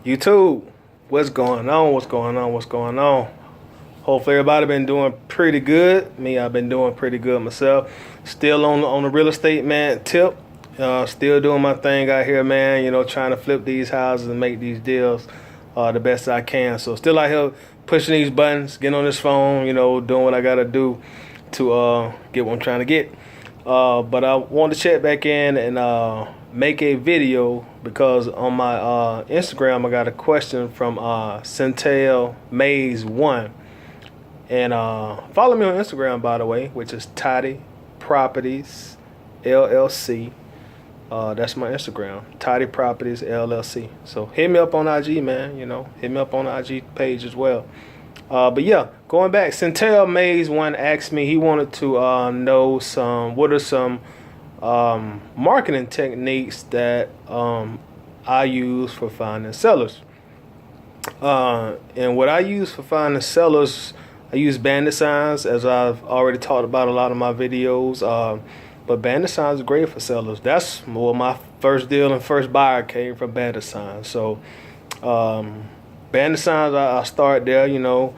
YouTube, what's going on? What's going on? What's going on? Hopefully everybody been doing pretty good. Me, I've been doing pretty good myself. Still on the real estate man tip. Still doing my thing out here, man. You know, trying to flip these houses and make these deals the best I can. So still out here pushing these buttons, getting on this phone. You know, doing what I gotta do to get what I'm trying to get. But I want to check back in and make a video because on my Instagram I got a question from Centel Maze 1. And follow me on Instagram, by the way, which is Tidy Properties LLC. That's my Instagram, Tidy Properties LLC. So hit me up on IG, man. You know, hit me up on the IG page as well. But yeah, going back, Centel Maze 1 asked me, he wanted to know what are some marketing techniques that I use for finding sellers. And what I use for finding sellers, I use Bandit signs, as I've already talked about a lot of my videos. But Bandit signs are great for sellers. That's my first deal and first buyer came from Bandit signs. So Bandit signs, I start there. You know,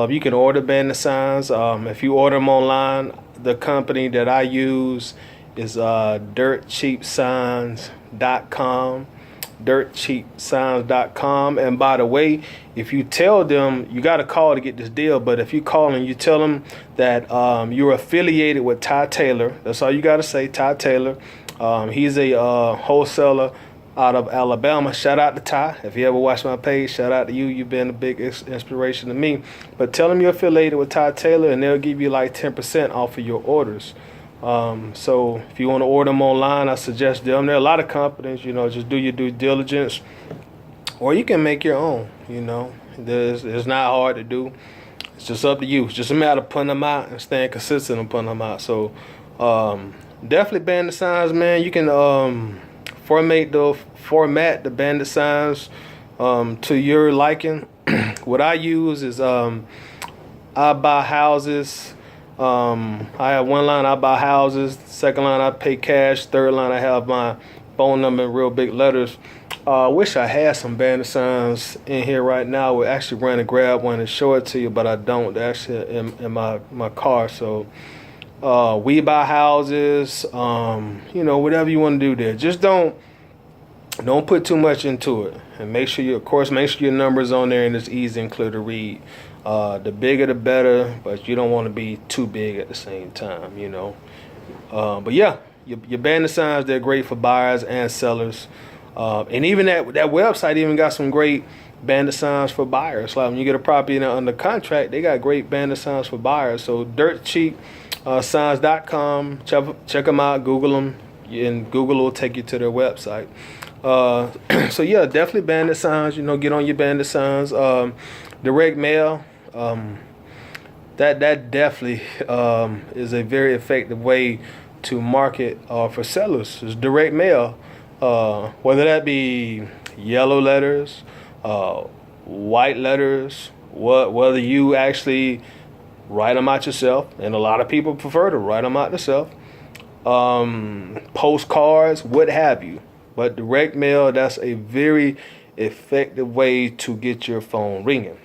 you can order Bandit signs. If you order them online, the company that I use is dirtcheapsigns.com. dirtcheapsigns.com. And by the way, if you tell them, you got to call to get this deal, but if you call and you tell them that you're affiliated with Ty Taylor, that's all you got to say, Ty Taylor. He's a wholesaler out of Alabama. Shout out to Ty. If you ever watch my page, shout out to you. You've been a big inspiration to me. But tell them you're affiliated with Ty Taylor and they'll give you like 10% off of your orders. So if you want to order them online, I suggest them. There are a lot of companies, you know, just do your due diligence, or you can make your own. You know, it's not hard to do. It's just up to you. It's just a matter of putting them out and staying consistent on putting them out. So definitely Bandit signs, man. You can format the Bandit signs to your liking. What I use is I buy houses. I have one line, I buy houses. Second line, I pay cash. Third line, I have my phone number in real big letters. Wish I had some Bandit signs in here right now. I would actually run and grab one and show it to you, but I don't. They're actually in my car. So we buy houses. You know, whatever you want to do there. Just don't put too much into it, and make sure your numbers on there and it's easy and clear to read. The bigger the better, but you don't want to be too big at the same time, you know. But yeah, your Bandit signs, they're great for buyers and sellers. And even that website even got some great Bandit signs for buyers. Like when you get a property under contract, they got great Bandit signs for buyers. So dirtcheapsigns.com, check them out, Google them, and Google will take you to their website. So yeah, definitely Bandit signs. You know, get on your Bandit signs. Direct mail, that definitely is a very effective way to market for sellers. Is direct mail, whether that be yellow letters, white letters, whether you actually write them out yourself, and a lot of people prefer to write them out themselves. Postcards, what have you. But direct mail, that's a very effective way to get your phone ringing.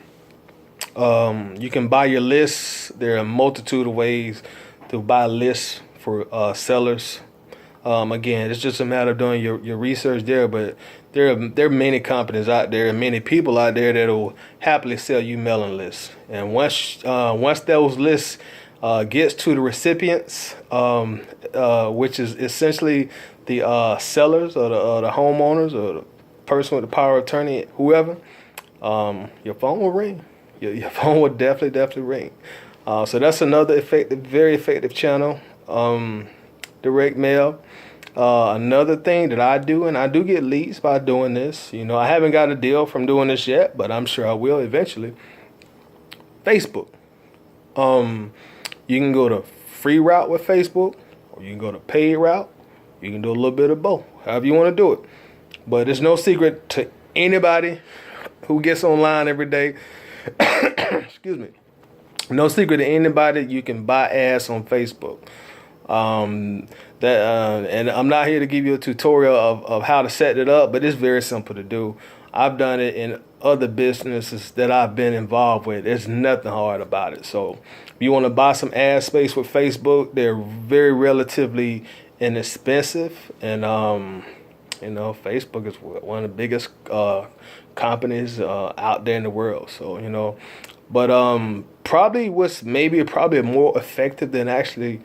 You can buy your lists. There are a multitude of ways to buy lists for sellers. Again, it's just a matter of doing your research there. But there are many companies out there and many people out there that will happily sell you mailing lists. And once those lists gets to the recipients, which is essentially the sellers or the homeowners or the person with the power of attorney, whoever, your phone will ring. Your phone will definitely ring. So that's another very effective channel. Direct mail. Another thing that I do, and I do get leads by doing this. You know, I haven't got a deal from doing this yet, but I'm sure I will eventually. Facebook. You can go to free route with Facebook, or you can go to paid route. You can do a little bit of both, however you want to do it. But it's no secret to anybody who gets online every day. Excuse me. No secret to anybody, you can buy ads on Facebook. And I'm not here to give you a tutorial of how to set it up, but it's very simple to do. I've done it in other businesses that I've been involved with. There's nothing hard about it. So if you want to buy some ad space with Facebook, they're very relatively inexpensive. And Facebook is one of the biggest companies out there in the world. So but probably more effective than actually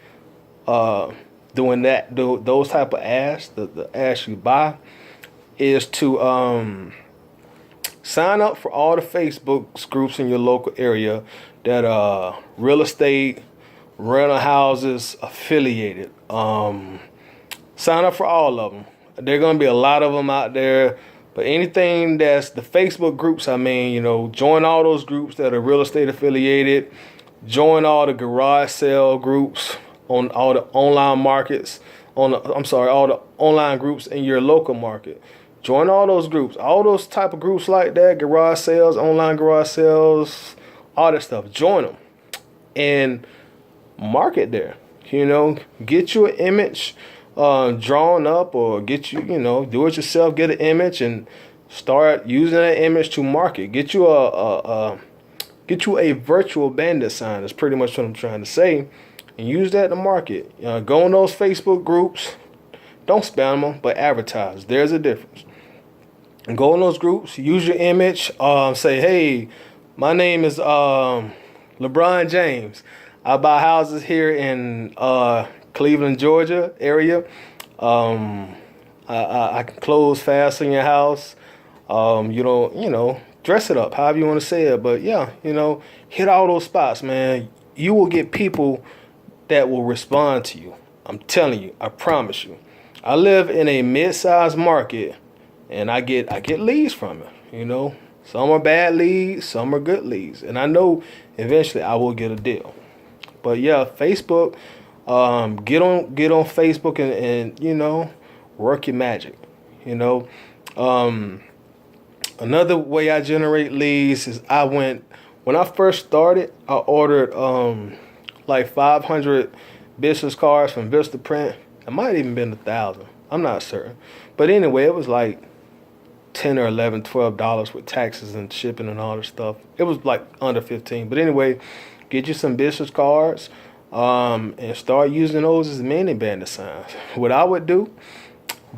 doing those type of ads, the ads you buy, is to sign up for all the Facebook groups in your local area that are real estate, rental houses affiliated. Sign up for all of them. There are going to be a lot of them out there. But anything that's the Facebook groups, join all those groups that are real estate affiliated. Join all the garage sale groups on all the online markets. All the online groups in your local market. Join all those groups. All those type of groups like that, garage sales, online garage sales, all that stuff. Join them and market there. Get you an image drawn up, or get you, do it yourself. Get an image and start using that image to market. Get you a virtual Bandit sign. That's pretty much what I'm trying to say, and use that to market. Go on those Facebook groups. Don't spam them, but advertise. There's a difference. And go in those groups. Use your image. Say, hey, my name is LeBron James. I buy houses here in Cleveland, Georgia area. I can close fast in your house. Dress it up however you want to say it. But yeah, hit all those spots, man. You will get people that will respond to you. I'm telling you, I promise you. I live in a mid-sized market, and I get leads from it. Some are bad leads, some are good leads, and I know eventually I will get a deal. But yeah, Facebook. Get on Facebook and work your magic. Another way I generate leads is when I first started, I ordered like 500 business cards from Vistaprint. It might even been 1,000. I'm not certain. But anyway, it was like $10 or $11, $12 with taxes and shipping and all this stuff. It was like under 15. But anyway, get you some business cards. And start using those as mini Bandit signs. What I would do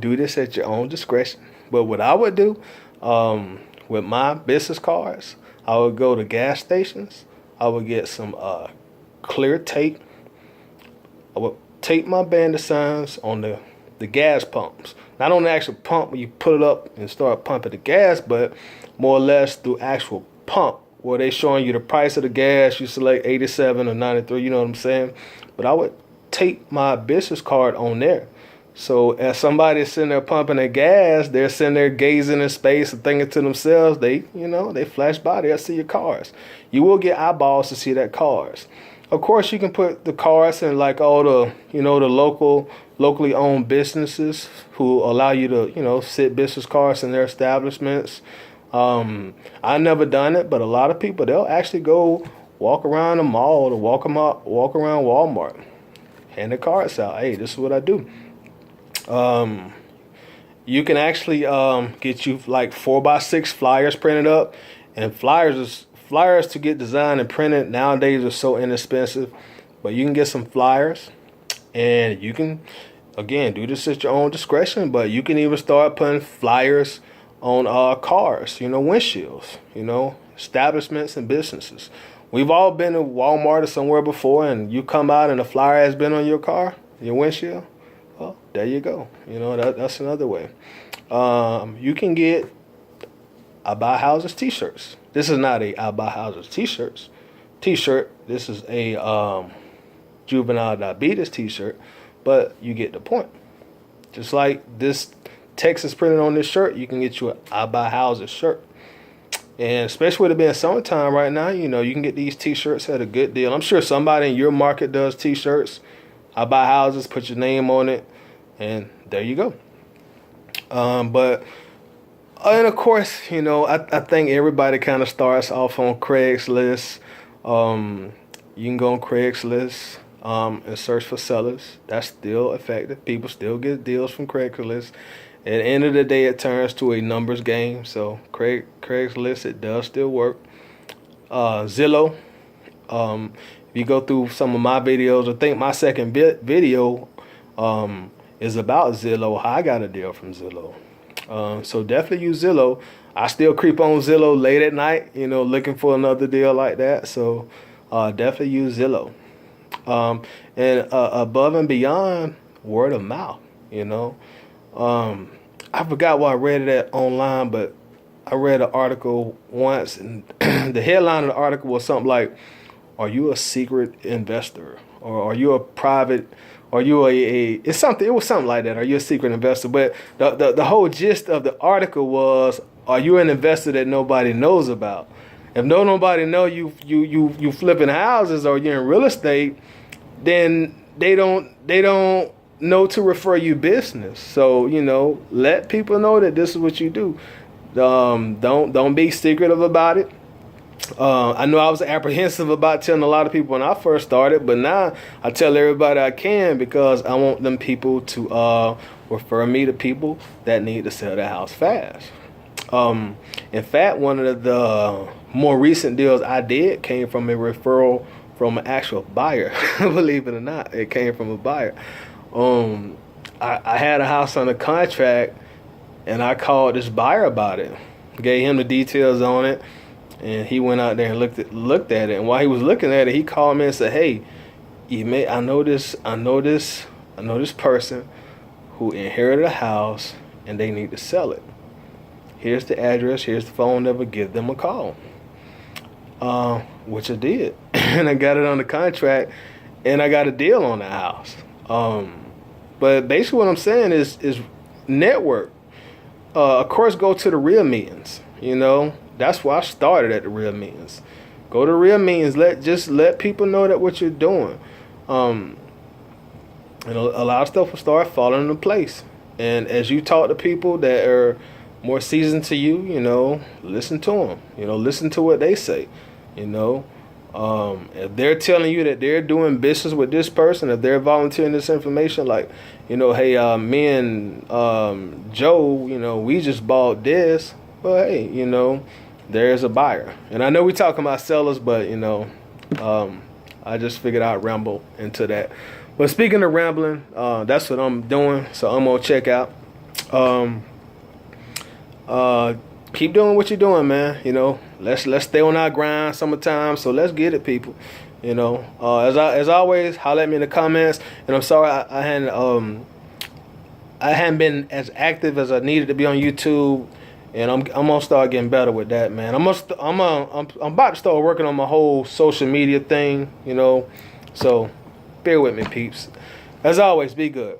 this at your own discretion. But what I would do, with my business cards, I would go to gas stations. I would get some clear tape. I would tape my Bandit signs on the gas pumps. Not on the actual pump where you put it up and start pumping the gas, but more or less through actual pump, where they showing you the price of the gas. You select 87 or 93, you know what I'm saying? But I would tape my business card on there. So as somebody is sitting there pumping their gas, they're sitting there gazing in space and thinking to themselves, they flash by, they'll see your cars. You will get eyeballs to see that cars. Of course, you can put the cars in like all the, the locally owned businesses who allow you to, sit business cards in their establishments. I never done it, but a lot of people, they'll actually go walk around the mall or walk around Walmart, hand the cards out. Hey, this is what I do. You can actually get you like 4x6 flyers printed up, and flyers to get designed and printed nowadays are so inexpensive. But you can get some flyers, and you can again do this at your own discretion. But you can even start putting flyers on cars, windshields, establishments and businesses. We've all been to Walmart or somewhere before, and you come out and a flyer has been on your car, your windshield. Well, there you go. That's another way. You can get I Buy Houses t-shirts. This is not a I Buy Houses t-shirt. This is a juvenile diabetes t-shirt, but you get the point. Just like this text is printed on this shirt, you can get you a I Buy Houses shirt. And especially with it being summertime right now, you can get these t-shirts at a good deal. I'm sure somebody in your market does t-shirts. I Buy Houses, put your name on it, and there you go. And of course, I think everybody kind of starts off on Craigslist. You can go on Craigslist and search for sellers. That's still effective. People still get deals from Craigslist. At the end of the day, it turns to a numbers game. So Craigslist, it does still work. Zillow. If you go through some of my videos, I think my second video is about Zillow. How I got a deal from Zillow. So definitely use Zillow. I still creep on Zillow late at night, looking for another deal like that. So definitely use Zillow. And above and beyond, word of mouth, I forgot where I read it at online, but I read an article once, and the headline of the article was something like, "Are you a secret investor? Or are you a private? Are you it was something like that. Are you a secret investor?" But the whole gist of the article was, are you an investor that nobody knows about? If nobody know you flipping houses or you're in real estate, then they don't know to refer you business. So let people know that this is what you do. Don't be secretive about it. I know I was apprehensive about telling a lot of people when I first started, but now I tell everybody I can, because I want them people to refer me to people that need to sell their house fast. In fact, one of the more recent deals I did came from a referral from an actual buyer. Believe it or not, it came from a buyer. I had a house under contract, and I called this buyer about it, gave him the details on it, and he went out there and looked at it. And while he was looking at it, he called me and said, "Hey, I know this person who inherited a house and they need to sell it. Here's the address, here's the phone number, give them a call." Which I did. And I got it on the contract, and I got a deal on the house. But basically what I'm saying is network. Of course, go to the real meetings. That's why I started at the real meetings. Go to real meetings. Let people know that what you're doing. And a lot of stuff will start falling into place. And as you talk to people that are more seasoned to you, listen to them. Listen to what they say. If they're telling you that they're doing business with this person, if they're volunteering this information, like, hey, me and Joe, we just bought this. Well, hey, there's a buyer. And I know we're talking about sellers, but, I just figured I'd ramble into that. But speaking of rambling, that's what I'm doing. So I'm going to check out. Keep doing what you're doing, man. Let's stay on our grind. Summertime, so let's get it, people. As always, holler at me in the comments. And I'm sorry I hadn't been as active as I needed to be on YouTube, and I'm gonna start getting better with that, man. I'm about to start working on my whole social media thing. So bear with me, peeps. As always, be good.